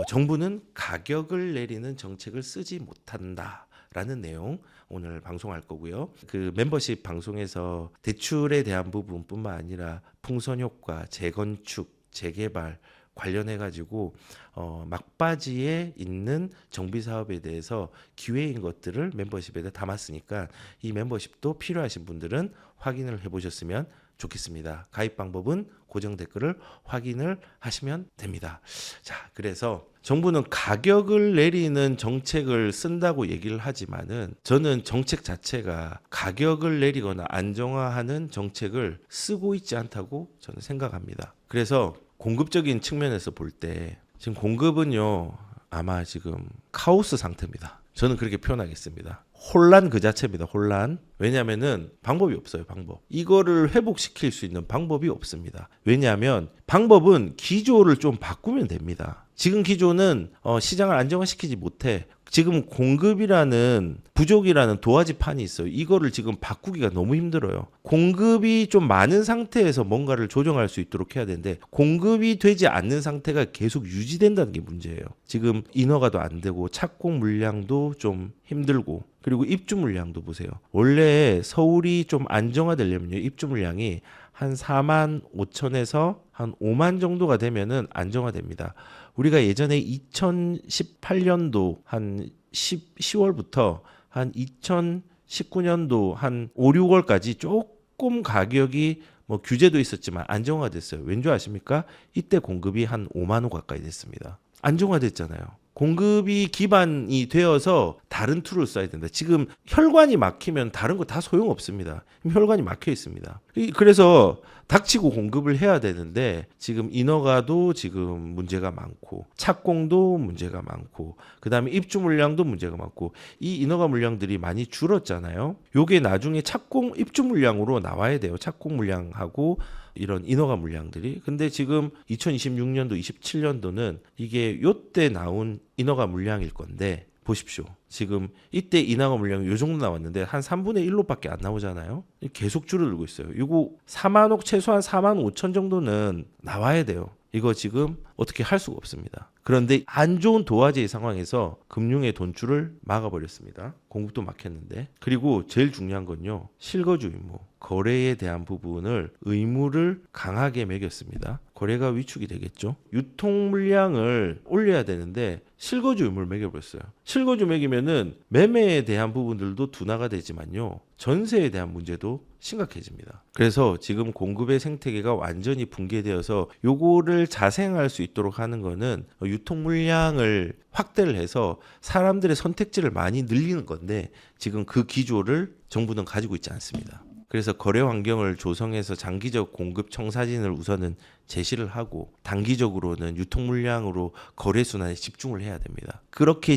정부는 가격을 내리는 정책을 쓰지 못한다라는 내용 오늘 방송할 거고요. 그 멤버십 방송에서 대출에 대한 부분뿐만 아니라 풍선 효과, 재건축, 재개발 관련해 가지고 막바지에 있는 정비 사업에 대해서 기회인 것들을 멤버십에 담았으니까 이 멤버십도 필요하신 분들은 확인을 해보셨으면 좋겠습니다. 가입 방법은 고정 댓글을 확인을 하시면 됩니다. 자, 그래서 정부는 가격을 내리는 정책을 쓴다고 얘기를 하지만은 저는 정책 자체가 가격을 내리거나 안정화하는 정책을 쓰고 있지 않다고 저는 생각합니다. 그래서 공급적인 측면에서 볼 때 지금 공급은요 아마 지금 카오스 상태입니다. 저는 그렇게 표현하겠습니다. 혼란 그 자체입니다. 혼란. 왜냐하면은 방법이 없어요. 방법. 이거를 회복시킬 수 있는 방법이 없습니다. 왜냐하면 방법은 기조를 좀 바꾸면 됩니다. 지금 기조는 시장을 안정화시키지 못해. 지금 공급이라는 부족이라는 도화지 판이 있어요. 이거를 지금 바꾸기가 너무 힘들어요. 공급이 좀 많은 상태에서 뭔가를 조정할 수 있도록 해야 되는데 공급이 되지 않는 상태가 계속 유지된다는 게 문제예요. 지금 인허가도 안 되고 착공 물량도 좀 힘들고 그리고 입주 물량도 보세요. 원래 서울이 좀 안정화되려면요. 입주 물량이 한 4만 5천에서 한 5만 정도가 되면은 안정화됩니다. 우리가 예전에 2018년도 한 10월부터 한 2019년도 한 5, 6월까지 조금 가격이 뭐 규제도 있었지만 안정화됐어요. 왠지 아십니까? 이때 공급이 한 5만 호 가까이 됐습니다. 안정화됐잖아요. 공급이 기반이 되어서 다른 툴을 써야 된다. 지금 혈관이 막히면 다른 거 다 소용없습니다. 혈관이 막혀 있습니다. 그래서 닥치고 공급을 해야 되는데 지금 인허가도 지금 문제가 많고 착공도 문제가 많고 그다음에 입주 물량도 문제가 많고 이 인허가 물량들이 많이 줄었잖아요. 요게 나중에 착공 입주 물량으로 나와야 돼요. 착공 물량하고 이런 인허가 물량들이. 근데 지금 2026년도, 27년도는 이게 요때 나온 인허가 물량일 건데 보십시오. 지금 이때 인허가 물량이 요 정도 나왔는데 한 3분의 1로밖에 안 나오잖아요. 계속 줄어들고 있어요. 이거 4만억 최소한 4만 5천 정도는 나와야 돼요. 이거 지금 어떻게 할 수가 없습니다. 그런데 안 좋은 도화지의 상황에서 금융의 돈줄을 막아버렸습니다. 공급도 막혔는데. 그리고 제일 중요한 건요. 실거주 의무, 거래에 대한 부분을 의무를 강하게 매겼습니다. 거래가 위축이 되겠죠. 유통 물량을 올려야 되는데 실거주 의무를 매겨버렸어요. 실거주 매기면은 매매에 대한 부분들도 둔화가 되지만요. 전세에 대한 문제도 심각해집니다. 그래서 지금 공급의 생태계가 완전히 붕괴되어서 요거를 자생할 수 있도록 하는 거는 유통 물량을 확대를 해서 사람들의 선택지를 많이 늘리는 건데 지금 그 기조를 정부는 가지고 있지 않습니다. 그래서 거래 환경을 조성해서 장기적 공급 청사진을 우선은 제시를 하고 단기적으로는 유통 물량으로 거래 순환에 집중을 해야 됩니다. 그렇게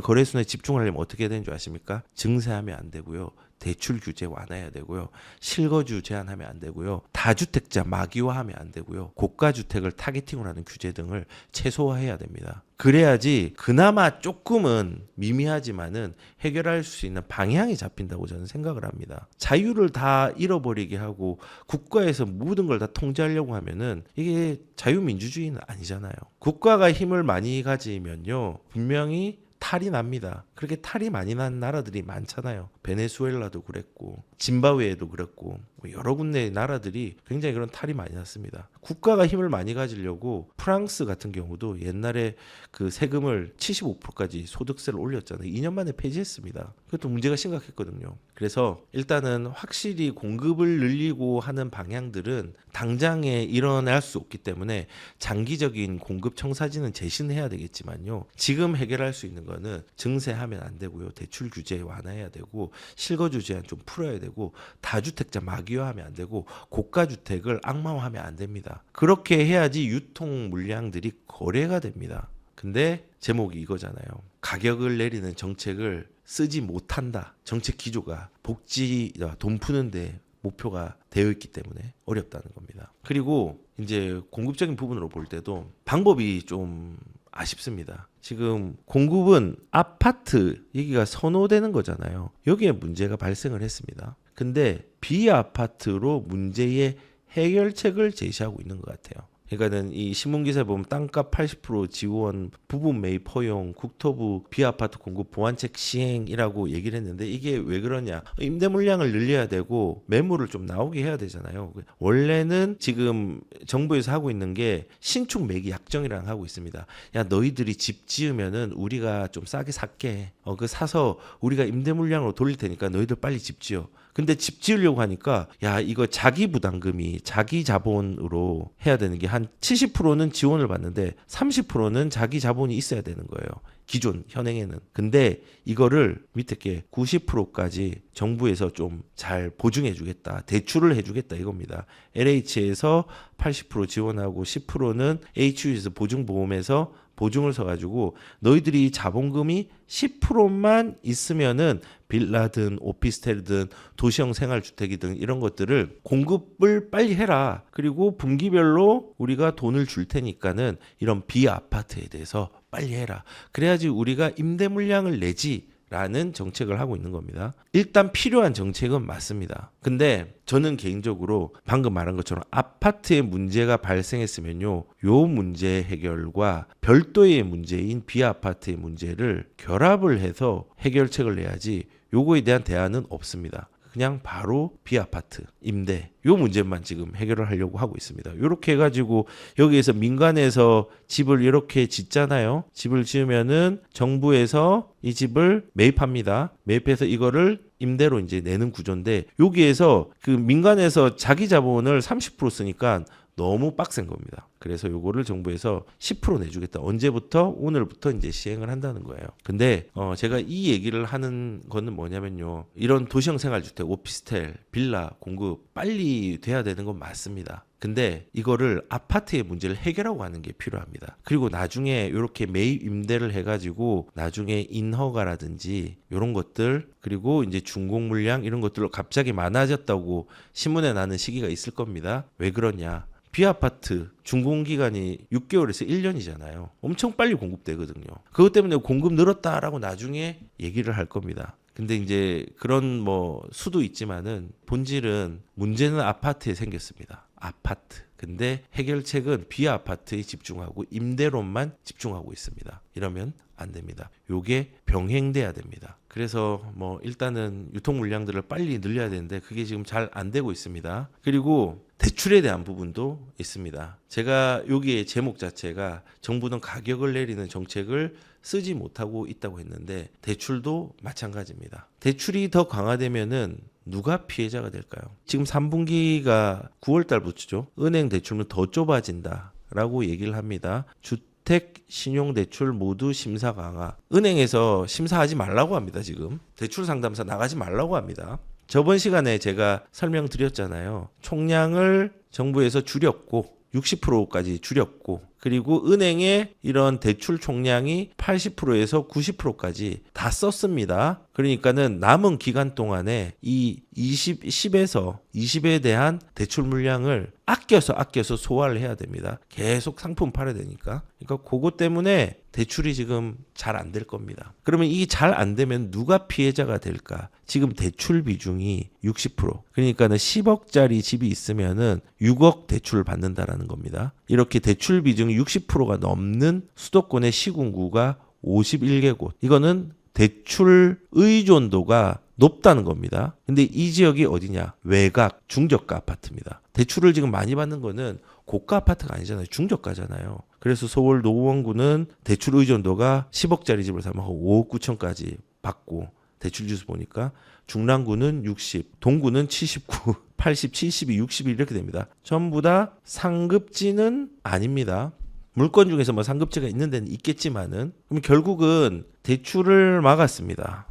거래 순환에 집중하려면 어떻게 해야 되는 줄 아십니까? 증세하면 안 되고요. 대출 규제 완화해야 되고요. 실거주 제한하면 안 되고요. 다주택자 마기화하면 안 되고요. 고가주택을 타겟팅을 하는 규제 등을 최소화해야 됩니다. 그래야지 그나마 조금은 미미하지만은 해결할 수 있는 방향이 잡힌다고 저는 생각을 합니다. 자유를 다 잃어버리게 하고 국가에서 모든 걸 다 통제하려고 하면은 이게 자유민주주의는 아니잖아요. 국가가 힘을 많이 가지면요. 분명히 탈이 납니다. 그렇게 탈이 많이 난 나라들이 많잖아요. 베네수엘라도 그랬고 짐바브웨도 그랬고 여러 군데의 나라들이 굉장히 그런 탈이 많이 났습니다. 국가가 힘을 많이 가지려고 프랑스 같은 경우도 옛날에 그 세금을 75%까지 소득세를 올렸잖아요. 2년 만에 폐지했습니다. 그것도 문제가 심각했거든요. 그래서 일단은 확실히 공급을 늘리고 하는 방향들은 당장에 일어날 수 없기 때문에 장기적인 공급 청사진은 제시는 해야 되겠지만요. 지금 해결할 수 있는 거는 증세하면 안 되고요. 대출 규제 완화해야 되고 실거주 제한 좀 풀어야 되고 다주택자 마기화하면 안 되고 고가주택을 악마화하면 안 됩니다. 그렇게 해야지 유통 물량들이 거래가 됩니다. 근데 제목이 이거잖아요. 가격을 내리는 정책을 쓰지 못한다. 정책 기조가 복지, 돈 푸는데 목표가 되어 있기 때문에 어렵다는 겁니다. 그리고 이제 공급적인 부분으로 볼 때도 방법이 좀 아쉽습니다. 지금 공급은 아파트 얘기가 선호되는 거잖아요. 여기에 문제가 발생을 했습니다. 근데 비아파트로 문제의 해결책을 제시하고 있는 것 같아요. 그러니까는 이 신문기사에 보면 땅값 80% 지원, 부분 매입 허용, 국토부 비아파트 공급 보완책 시행이라고 얘기를 했는데 이게 왜 그러냐? 임대 물량을 늘려야 되고 매물을 좀 나오게 해야 되잖아요. 원래는 지금 정부에서 하고 있는 게 신축 매기 약정이랑 하고 있습니다. 야, 너희들이 집 지으면은 우리가 좀 싸게 살게. 그 사서 우리가 임대 물량으로 돌릴 테니까 너희들 빨리 집 지어. 근데 집 지으려고 하니까 야, 이거 자기 부담금이 자기 자본으로 해야 되는 게 한 70%는 지원을 받는데 30%는 자기 자본이 있어야 되는 거예요. 기존 현행에는. 근데 이거를 밑에 게 90%까지 정부에서 좀 잘 보증해 주겠다. 대출을 해 주겠다 이겁니다. LH에서 80% 지원하고 10%는 HU에서 보증보험에서 보증을 서가지고 너희들이 자본금이 10%만 있으면은 빌라든 오피스텔이든 도시형 생활주택이든 이런 것들을 공급을 빨리 해라. 그리고 분기별로 우리가 돈을 줄 테니까는 이런 비아파트에 대해서 빨리 해라. 그래야지 우리가 임대 물량을 내지. 라는 정책을 하고 있는 겁니다. 일단 필요한 정책은 맞습니다. 근데 저는 개인적으로 방금 말한 것처럼 아파트에 문제가 발생했으면요, 요 문제 해결과 별도의 문제인 비아파트의 문제를 결합을 해서 해결책을 내야지 요거에 대한 대안은 없습니다. 그냥 바로 비아파트, 임대 요 문제만 지금 해결을 하려고 하고 있습니다. 이렇게 해가지고 여기에서 민간에서 집을 이렇게 짓잖아요. 집을 지으면은 정부에서 이 집을 매입합니다. 매입해서 이거를 임대로 이제 내는 구조인데 여기에서 그 민간에서 자기 자본을 30% 쓰니까 너무 빡센 겁니다. 그래서 요거를 정부에서 10% 내주겠다. 언제부터? 오늘부터 이제 시행을 한다는 거예요. 근데 제가 이 얘기를 하는 거는 뭐냐면요. 이런 도시형 생활주택, 오피스텔, 빌라 공급 빨리 돼야 되는 건 맞습니다. 근데 이거를 아파트의 문제를 해결하고 하는 게 필요합니다. 그리고 나중에 이렇게 매입 임대를 해가지고 나중에 인허가라든지 이런 것들 그리고 이제 준공 물량 이런 것들로 갑자기 많아졌다고 신문에 나는 시기가 있을 겁니다. 왜 그러냐? 비아파트 준공기간이 6개월에서 1년이잖아요. 엄청 빨리 공급되거든요. 그것 때문에 공급 늘었다라고 나중에 얘기를 할 겁니다. 근데 이제 그런 뭐 수도 있지만은 본질은 문제는 아파트에 생겼습니다. 아파트. 근데 해결책은 비아파트에 집중하고 임대론만 집중하고 있습니다. 이러면 안 됩니다. 요게 병행돼야 됩니다. 그래서 뭐 일단은 유통 물량들을 빨리 늘려야 되는데 그게 지금 잘 안 되고 있습니다. 그리고 대출에 대한 부분도 있습니다. 제가 여기에 제목 자체가 정부는 가격을 내리는 정책을 쓰지 못하고 있다고 했는데 대출도 마찬가지입니다. 대출이 더 강화되면은 누가 피해자가 될까요? 지금 3분기가 9월 달부터죠. 은행 대출은 더 좁아진다라고 얘기를 합니다. 주택 신용대출 모두 심사 강화. 은행에서 심사하지 말라고 합니다. 지금 대출 상담사 나가지 말라고 합니다. 저번 시간에 제가 설명드렸잖아요. 총량을 정부에서 줄였고 60%까지 줄였고 그리고 은행의 이런 대출 총량이 80%에서 90%까지 다 썼습니다. 그러니까는 남은 기간 동안에 이 10에서 20에 대한 대출 물량을 아껴서 소화를 해야 됩니다. 계속 상품 팔아야 되니까. 그러니까 그것 때문에 대출이 지금 잘 안 될 겁니다. 그러면 이게 잘 안 되면 누가 피해자가 될까? 지금 대출 비중이 60%. 그러니까는 10억짜리 집이 있으면은 6억 대출을 받는다라는 겁니다. 이렇게 대출 비중이 60%가 넘는 수도권의 시군구가 51개 곳. 이거는 대출 의존도가 높다는 겁니다. 근데 이 지역이 어디냐? 외곽, 중저가 아파트입니다. 대출을 지금 많이 받는 거는 고가 아파트가 아니잖아요. 중저가잖아요. 그래서 서울 노원구는 대출 의존도가 10억짜리 집을 사면 5억 9천까지 받고 대출 주스 보니까 중랑구는 60, 동구는 79, 80, 72, 61 이렇게 됩니다. 전부 다 상급지는 아닙니다. 물건 중에서 뭐 상급지가 있는 데는 있겠지만은 그럼 결국은 대출을 막았습니다.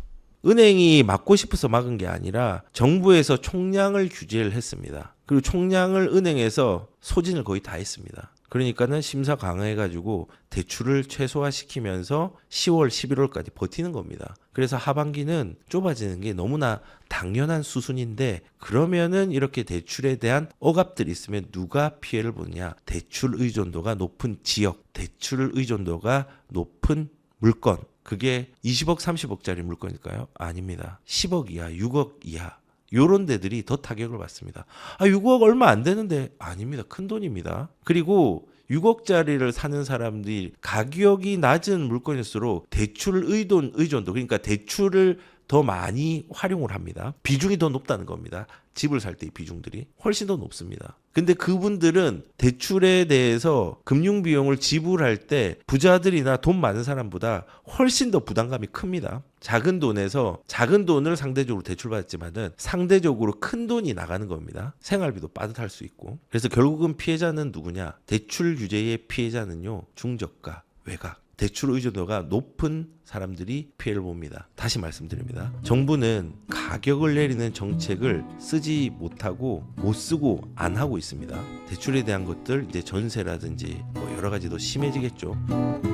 은행이 막고 싶어서 막은 게 아니라 정부에서 총량을 규제를 했습니다. 그리고 총량을 은행에서 소진을 거의 다 했습니다. 그러니까는 심사 강화해가지고 대출을 최소화시키면서 10월, 11월까지 버티는 겁니다. 그래서 하반기는 좁아지는 게 너무나 당연한 수순인데 그러면은 이렇게 대출에 대한 억압들이 있으면 누가 피해를 보느냐? 대출 의존도가 높은 지역, 대출 의존도가 높은 물건. 그게 20억, 30억짜리 물건일까요? 아닙니다. 10억 이하, 6억 이하. 요런 데들이 더 타격을 받습니다. 6억 얼마 안 되는데 아닙니다. 큰 돈입니다. 그리고 6억짜리를 사는 사람들이 가격이 낮은 물건일수록 대출 의존도 그러니까 대출을 더 많이 활용을 합니다. 비중이 더 높다는 겁니다. 집을 살 때 이 비중들이 훨씬 더 높습니다. 근데 그분들은 대출에 대해서 금융 비용을 지불할 때 부자들이나 돈 많은 사람보다 훨씬 더 부담감이 큽니다. 작은 돈에서 작은 돈을 상대적으로 대출받았지만은 상대적으로 큰 돈이 나가는 겁니다. 생활비도 빠듯할 수 있고. 그래서 결국은 피해자는 누구냐? 대출 규제의 피해자는요. 중저가, 외곽. 대출 의존도가 높은 사람들이 피해를 봅니다. 다시 말씀드립니다. 정부는 가격을 내리는 정책을 쓰지 못하고 못 쓰고 안 하고 있습니다. 대출에 대한 것들 이제 전세라든지 뭐 여러 가지 더 심해지겠죠.